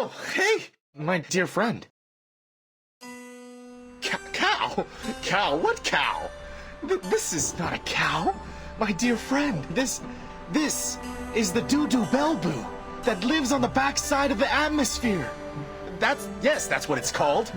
Oh, hey, my dear friend. Cow? Cow? What cow? This is not a cow. My dear friend, this is the doo-doo belboo that lives on the backside of the atmosphere. That's what it's called.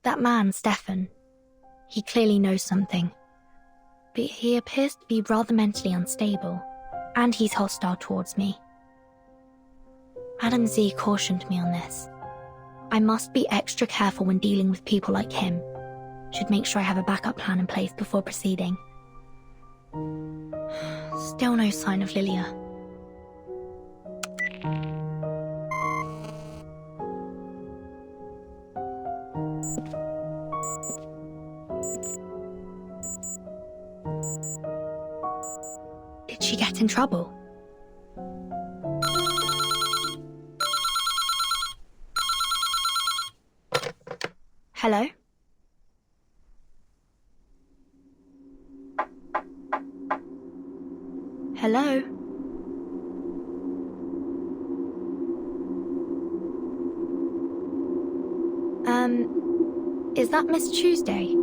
That man, Stefan, he clearly knows something. But he appears to be rather mentally unstable, and he's hostile towards me. Madam Z cautioned me on this. I must be extra careful when dealing with people like him. Should make sure I have a backup plan in place before proceeding. Still no sign of Lilia. Did she get in trouble? Hello? Hello? Is that Miss Tuesday?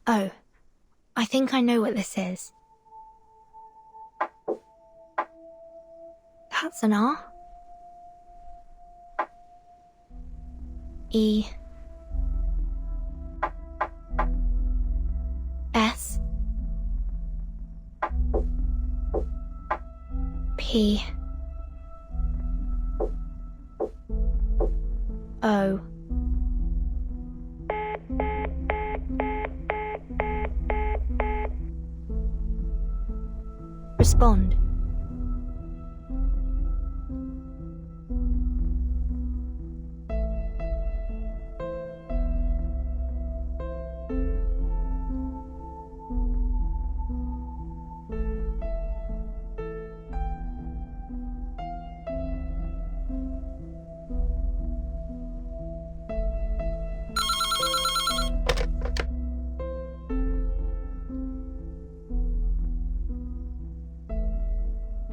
Oh, I think I know what this is. That's an R. E. S. P. O. Respond.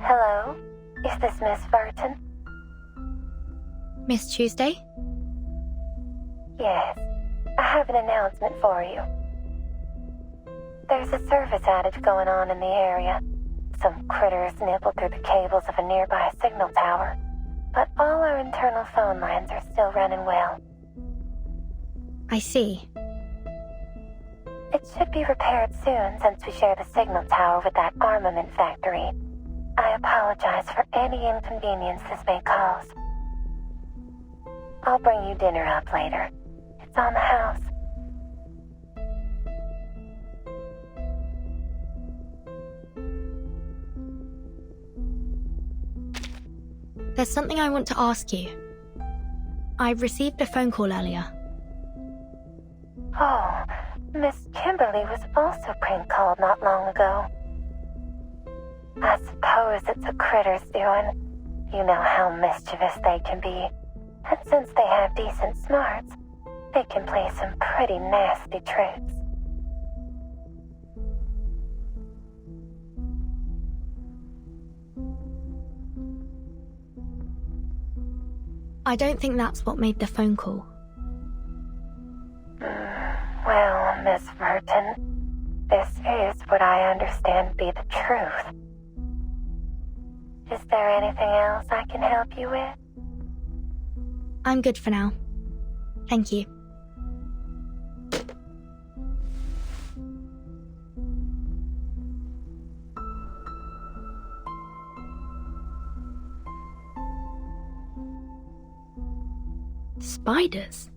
Hello? Is this Miss Burton? Miss Tuesday? Yes. I have an announcement for you. There's a service outage going on in the area. Some critters nibbled through the cables of a nearby signal tower, but all our internal phone lines are still running well. I see. It should be repaired soon since we share the signal tower with that armament factory. I apologize for any inconvenience this may cause. I'll bring you dinner up later. It's on the house. There's something I want to ask you. I received a phone call earlier. Oh, Miss Kimberly was also prank called not long ago. I suppose it's a critter's doing. You know how mischievous they can be. And since they have decent smarts, they can play some pretty nasty tricks. I don't think that's what made the phone call. Well, Miss Merton, this is what I understand to be the truth. Is there anything else I can help you with? I'm good for now. Thank you. Spiders?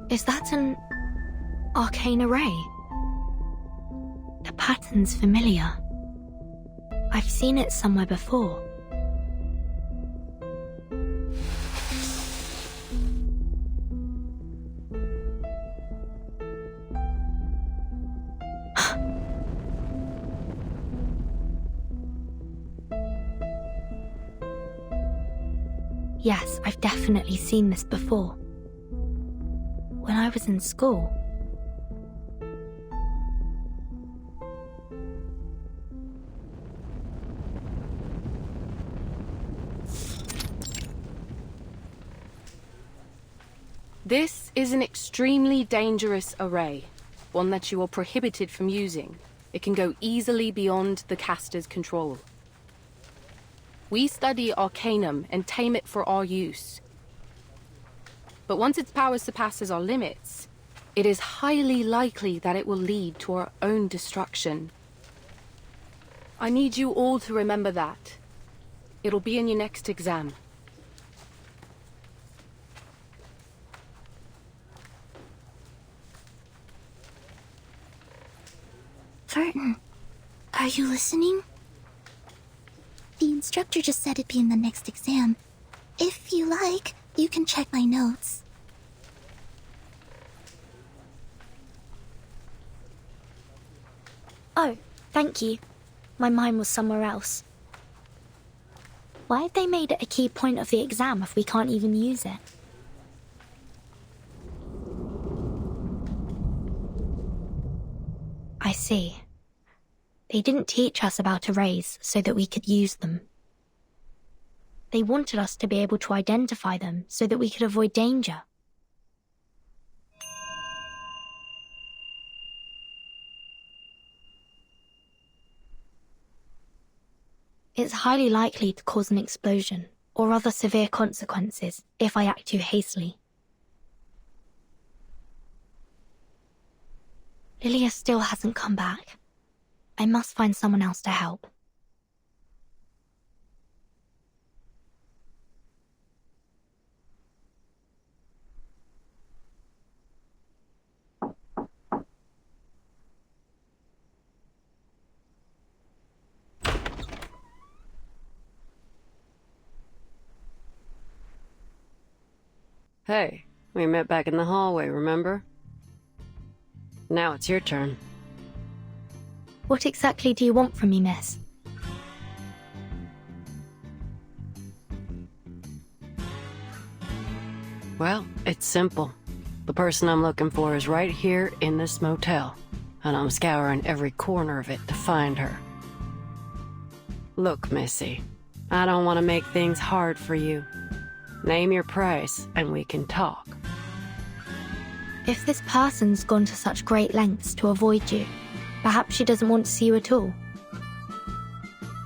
Is that an arcane array? The pattern's familiar. I've seen it somewhere before. Yes, I've definitely seen this before. When I was in school. This is an extremely dangerous array, one that you are prohibited from using. It can go easily beyond the caster's control. We study Arcanum and tame it for our use. But once its power surpasses our limits, it is highly likely that it will lead to our own destruction. I need you all to remember that. It'll be in your next exam. Burton, are you listening? The instructor just said it'd be in the next exam. If you like, you can check my notes. Oh, thank you. My mind was somewhere else. Why have they made it a key point of the exam if we can't even use it? I see. They didn't teach us about arrays so that we could use them. They wanted us to be able to identify them so that we could avoid danger. It's highly likely to cause an explosion or other severe consequences if I act too hastily. Lilia still hasn't come back. I must find someone else to help. Hey, we met back in the hallway, remember? Now it's your turn. What exactly do you want from me, miss? Well, it's simple. The person I'm looking for is right here in this motel, and I'm scouring every corner of it to find her. Look, Missy, I don't want to make things hard for you. Name your price, and we can talk. If this person's gone to such great lengths to avoid you, perhaps she doesn't want to see you at all.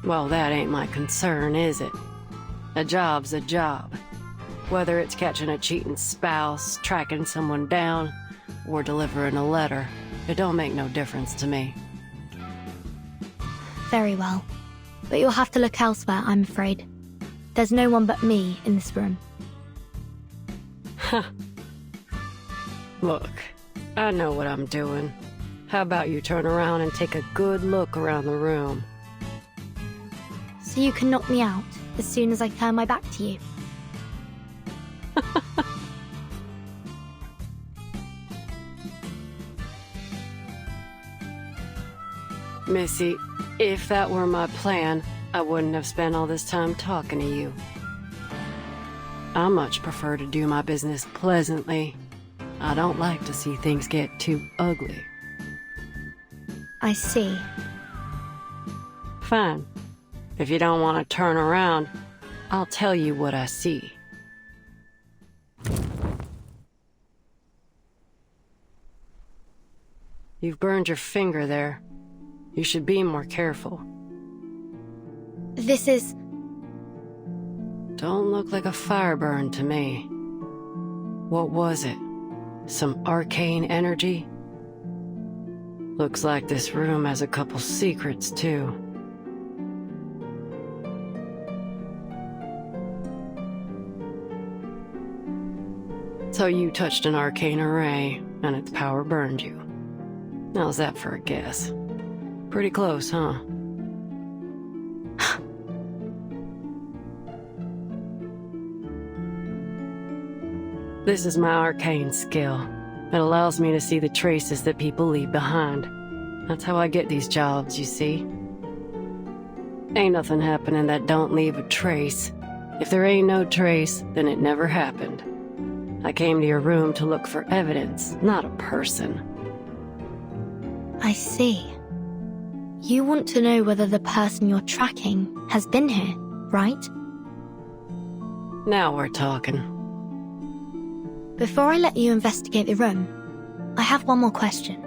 Well, that ain't my concern, is it? A job's a job. Whether it's catching a cheating spouse, tracking someone down, or delivering a letter, it don't make no difference to me. Very well. But you'll have to look elsewhere, I'm afraid. There's no one but me in this room. Look, I know what I'm doing. How about you turn around and take a good look around the room? So you can knock me out as soon as I turn my back to you. Missy, if that were my plan, I wouldn't have spent all this time talking to you. I much prefer to do my business pleasantly. I don't like to see things get too ugly. I see. Fine. If you don't want to turn around, I'll tell you what I see. You've burned your finger there. You should be more careful. This is... Don't look like a fire burn to me. What was it? Some arcane energy? Looks like this room has a couple secrets, too. So you touched an arcane array, and its power burned you. How's that for a guess? Pretty close, huh? This is my arcane skill. It allows me to see the traces that people leave behind. That's how I get these jobs, you see. Ain't nothing happening that don't leave a trace. If there ain't no trace, then it never happened. I came to your room to look for evidence, not a person. I see. You want to know whether the person you're tracking has been here, right? Now we're talking. Before I let you investigate the room, I have one more question.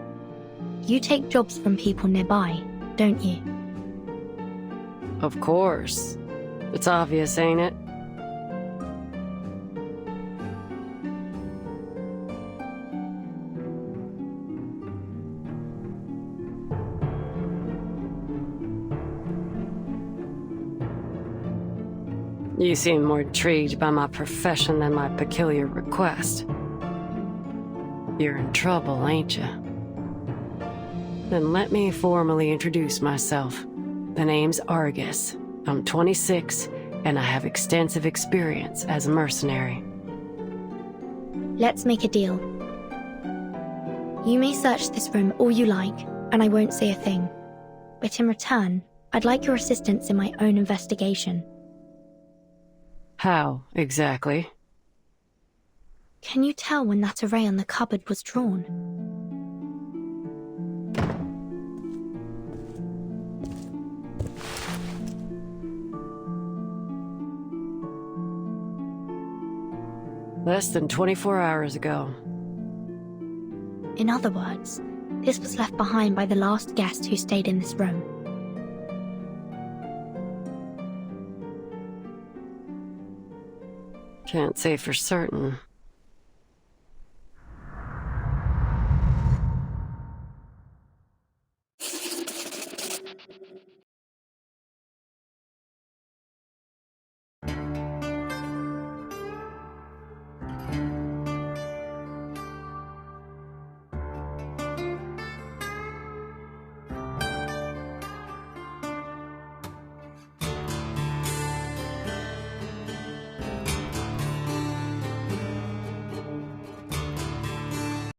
You take jobs from people nearby, don't you? Of course. It's obvious, ain't it? You seem more intrigued by my profession than my peculiar request. You're in trouble, ain't you? Then let me formally introduce myself. The name's Argus. I'm 26, and I have extensive experience as a mercenary. Let's make a deal. You may search this room all you like, and I won't say a thing. But in return, I'd like your assistance in my own investigation. How, exactly? Can you tell when that array on the cupboard was drawn? Less than 24 hours ago. In other words, this was left behind by the last guest who stayed in this room. Can't say for certain.